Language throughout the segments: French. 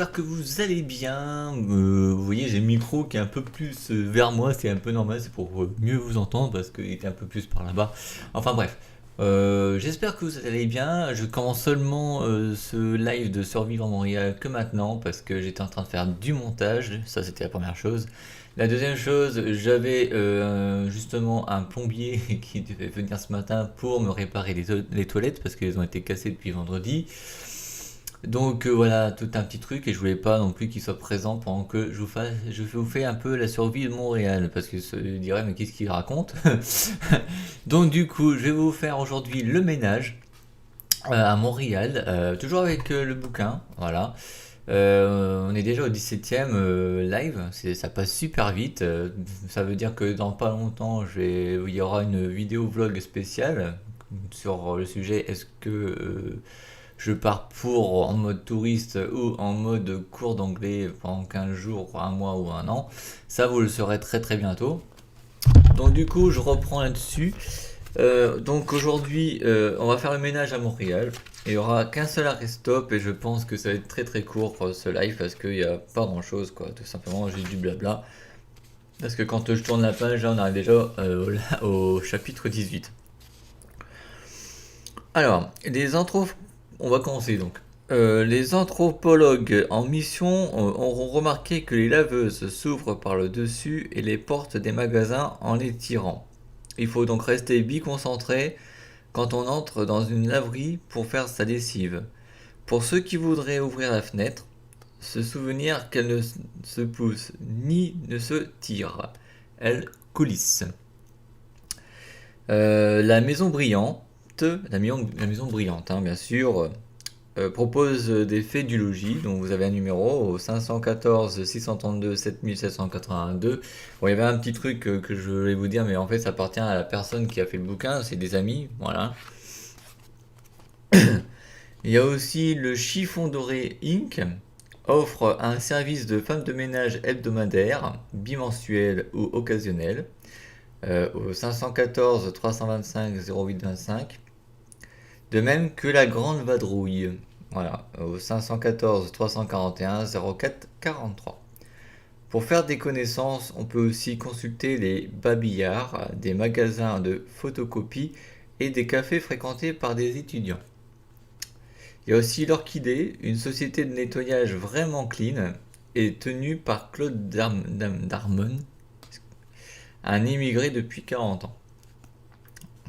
j'espère que vous allez bien. Vous voyez, j'ai le micro qui est un peu plus vers moi, c'est un peu normal, c'est pour mieux vous entendre parce qu'il était un peu plus par là-bas. Enfin bref, j'espère que vous allez bien. Je commence seulement ce live de Survivre à Montréal que maintenant parce que j'étais en train de faire du montage, ça c'était la première chose. La deuxième chose, j'avais justement un plombier qui devait venir ce matin pour me réparer les toilettes parce qu'elles ont été cassées depuis vendredi. Donc voilà, tout un petit truc et je voulais pas non plus qu'il soit présent pendant que je vous fais un peu la survie de Montréal parce que se dirait mais qu'est-ce qu'il raconte. Donc du coup, je vais vous faire aujourd'hui le ménage à Montréal, toujours avec le bouquin, voilà. On est déjà au 17e live, ça passe super vite. Ça veut dire que dans pas longtemps, il y aura une vidéo vlog spéciale sur le sujet est-ce que je pars pour en mode touriste ou en mode cours d'anglais pendant 15 jours, un mois ou un an. Ça, vous le saurez très très bientôt. Donc du coup, je reprends là-dessus. Donc aujourd'hui, on va faire le ménage à Montréal. Il n'y aura qu'un seul arrêt stop et je pense que ça va être très très court ce live parce qu'il n'y a pas grand chose quoi, tout simplement juste du blabla. Parce que quand je tourne la page, là on arrive déjà au chapitre 18. Alors, on va commencer donc. Les anthropologues en mission auront remarqué que les laveuses s'ouvrent par le dessus et les portes des magasins en les tirant. Il faut donc rester biconcentré quand on entre dans une laverie pour faire sa lessive. Pour ceux qui voudraient ouvrir la fenêtre, se souvenir qu'elle ne se pousse ni ne se tire. Elle coulisse. La maison brillante, la maison brillante, hein, bien sûr, propose des faits du logis. Donc vous avez un numéro au 514 632 7782. Bon, il y avait un petit truc que je voulais vous dire, mais en fait ça appartient à la personne qui a fait le bouquin, c'est des amis, voilà. Il y a aussi le Chiffon Doré Inc. offre un service de femme de ménage hebdomadaire, bimensuel ou occasionnel, au 514 325 0825. De même que la Grande Vadrouille, voilà, au 514 341 04 43. Pour faire des connaissances, on peut aussi consulter les babillards, des magasins de photocopie et des cafés fréquentés par des étudiants. Il y a aussi l'Orchidée, une société de nettoyage vraiment clean et tenue par Claude Darmon, un immigré depuis 40 ans.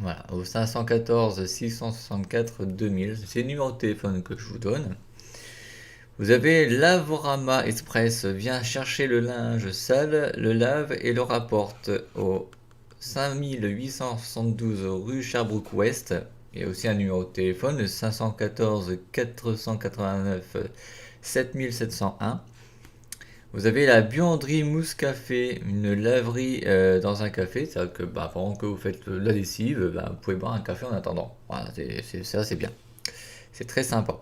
Voilà, au 514 664 2000, c'est le numéro de téléphone que je vous donne. Vous avez Lavorama Express, vient chercher le linge sale, le lave et le rapporte au 5872 rue Sherbrooke-Ouest. Il y a aussi un numéro de téléphone, le 514 489 7701. Vous avez la buanderie Mousse Café, une laverie dans un café, c'est-à-dire que pendant que vous faites la lessive, vous pouvez boire un café en attendant. Voilà, ça c'est bien. C'est très sympa.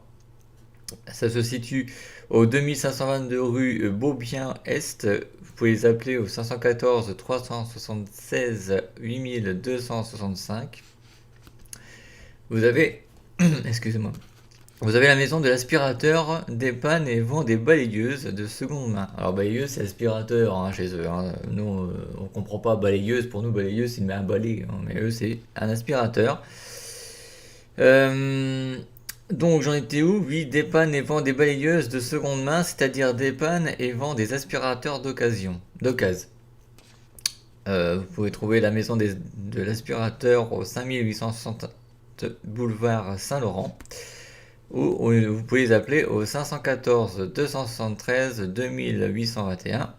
Ça se situe au 2522 rue Beaubien-Est. Vous pouvez les appeler au 514 376 8265. Vous avez, excusez-moi, vous avez la maison de l'aspirateur, dépanne et vend des balayeuses de seconde main. Alors balayeuse c'est aspirateur hein, chez eux. Hein. Nous on comprend pas balayeuse. Pour nous balayeuse c'est un balai, hein, mais eux c'est un aspirateur. Donc j'en étais où? Oui, dépanne et vend des balayeuses de seconde main, c'est-à-dire dépanne et vend des aspirateurs d'occasion. Vous pouvez trouver la maison de l'aspirateur au 5860 boulevard Saint-Laurent. Ou vous pouvez les appeler au 514 273 2821.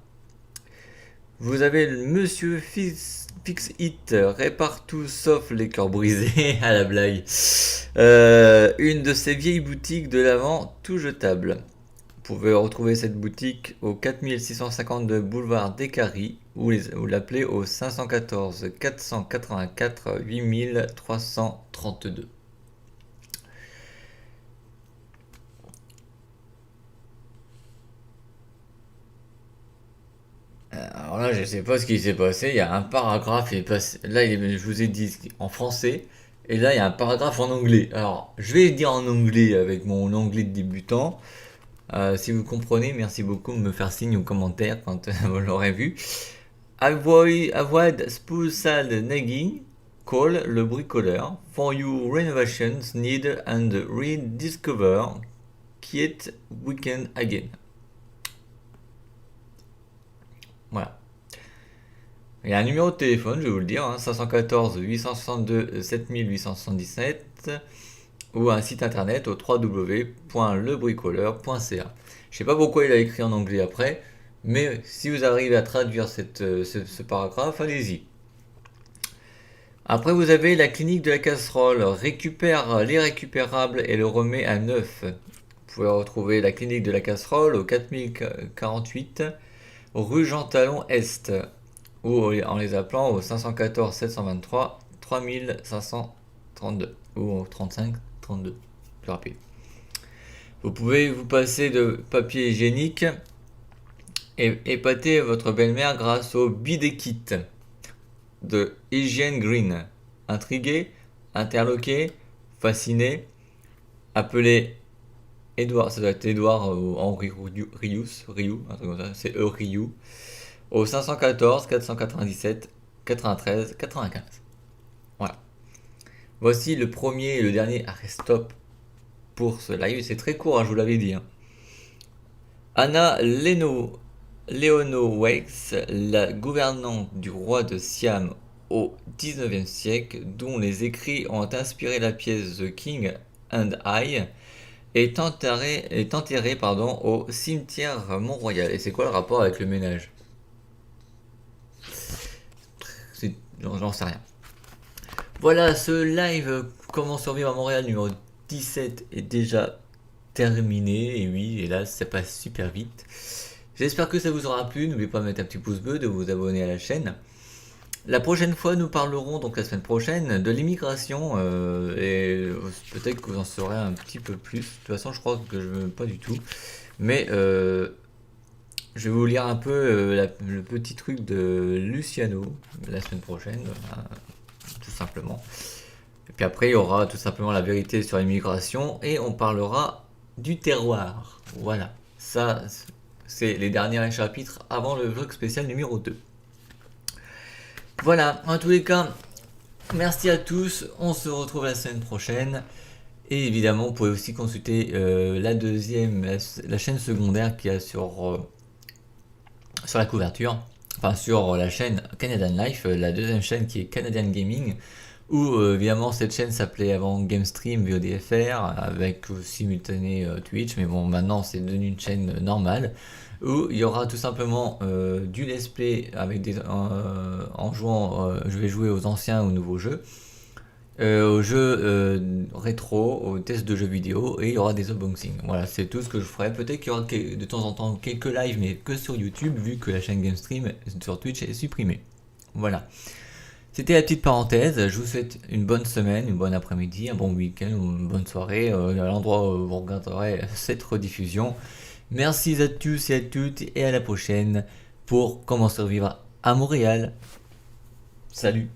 Vous avez le Monsieur Fix It, répare tout sauf les cœurs brisés, à la blague. Une de ces vieilles boutiques de l'avant tout jetable. Vous pouvez retrouver cette boutique au 4652 boulevard des Caries ou l'appeler au 514 484 8332. Alors là, je sais pas ce qui s'est passé. Il y a un paragraphe, là, je vous ai dit en français, et là, il y a un paragraphe en anglais. Alors, je vais dire en anglais avec mon anglais de débutant. Si vous comprenez, merci beaucoup de me faire signe ou commentaire quand vous l'aurez vu. Avoid spousal nagging, call le bricoleur for your renovations need and rediscover quiet weekend again. Voilà. Il y a un numéro de téléphone, je vais vous le dire, 514 862 7877 ou un site internet au www.lebricoleur.ca. Je sais pas pourquoi il a écrit en anglais après, mais si vous arrivez à traduire ce paragraphe, allez-y. Après, vous avez la clinique de la casserole, récupère les récupérables et le remet à neuf. Vous pouvez retrouver la clinique de la casserole au 4048 rue Jean Talon Est, ou en les appelant au 514 723 3532 ou au 35 32, plus rapide. Vous pouvez vous passer de papier hygiénique et épater votre belle-mère grâce au bidet kit de Hygiene Green. Intrigué, interloqué, fasciné, appelez Edouard, ça doit être Edouard Henri Riou, un truc comme ça, c'est Riou, au 514 497 93 95. Voilà. Voici le premier et le dernier arrêt stop pour ce live. C'est très court, je vous l'avais dit. Anna Leonoweix, la gouvernante du roi de Siam au XIXe siècle, dont les écrits ont inspiré la pièce The King and I, est enterrée au cimetière Mont-Royal. Et c'est quoi le rapport avec le ménage? J'en sais rien. Voilà, ce live Comment survivre à Montréal numéro 17 est déjà terminé. Et oui, hélas, ça passe super vite. J'espère que ça vous aura plu. N'oubliez pas de mettre un petit pouce bleu, de vous abonner à la chaîne. La prochaine fois, nous parlerons, donc la semaine prochaine, de l'immigration. Et peut-être que vous en saurez un petit peu plus. De toute façon, je crois que je ne veux pas du tout. Mais je vais vous lire un peu le petit truc de Luciano la semaine prochaine, tout simplement. Et puis après, il y aura tout simplement la vérité sur l'immigration et on parlera du terroir. Voilà, ça, c'est les derniers chapitres avant le vlog spécial numéro 2. Voilà, en tous les cas, merci à tous. On se retrouve la semaine prochaine. Et évidemment, vous pouvez aussi consulter la chaîne secondaire qu'il y a sur la couverture. Enfin, sur la chaîne Canadian Life, la deuxième chaîne qui est Canadian Gaming. Où évidemment cette chaîne s'appelait avant GameStream VODFR avec simultané Twitch, mais bon maintenant c'est devenu une chaîne normale où il y aura tout simplement du let's play avec en jouant, je vais jouer aux anciens ou nouveaux jeux, aux jeux rétro, aux tests de jeux vidéo et il y aura des unboxings. Voilà, c'est tout ce que je ferai. Peut-être qu'il y aura de temps en temps quelques lives, mais que sur YouTube vu que la chaîne GameStream sur Twitch est supprimée. Voilà. C'était la petite parenthèse, je vous souhaite une bonne semaine, une bonne après-midi, un bon week-end ou une bonne soirée à l'endroit où vous regarderez cette rediffusion. Merci à tous et à toutes et à la prochaine pour Comment survivre à Montréal. Salut!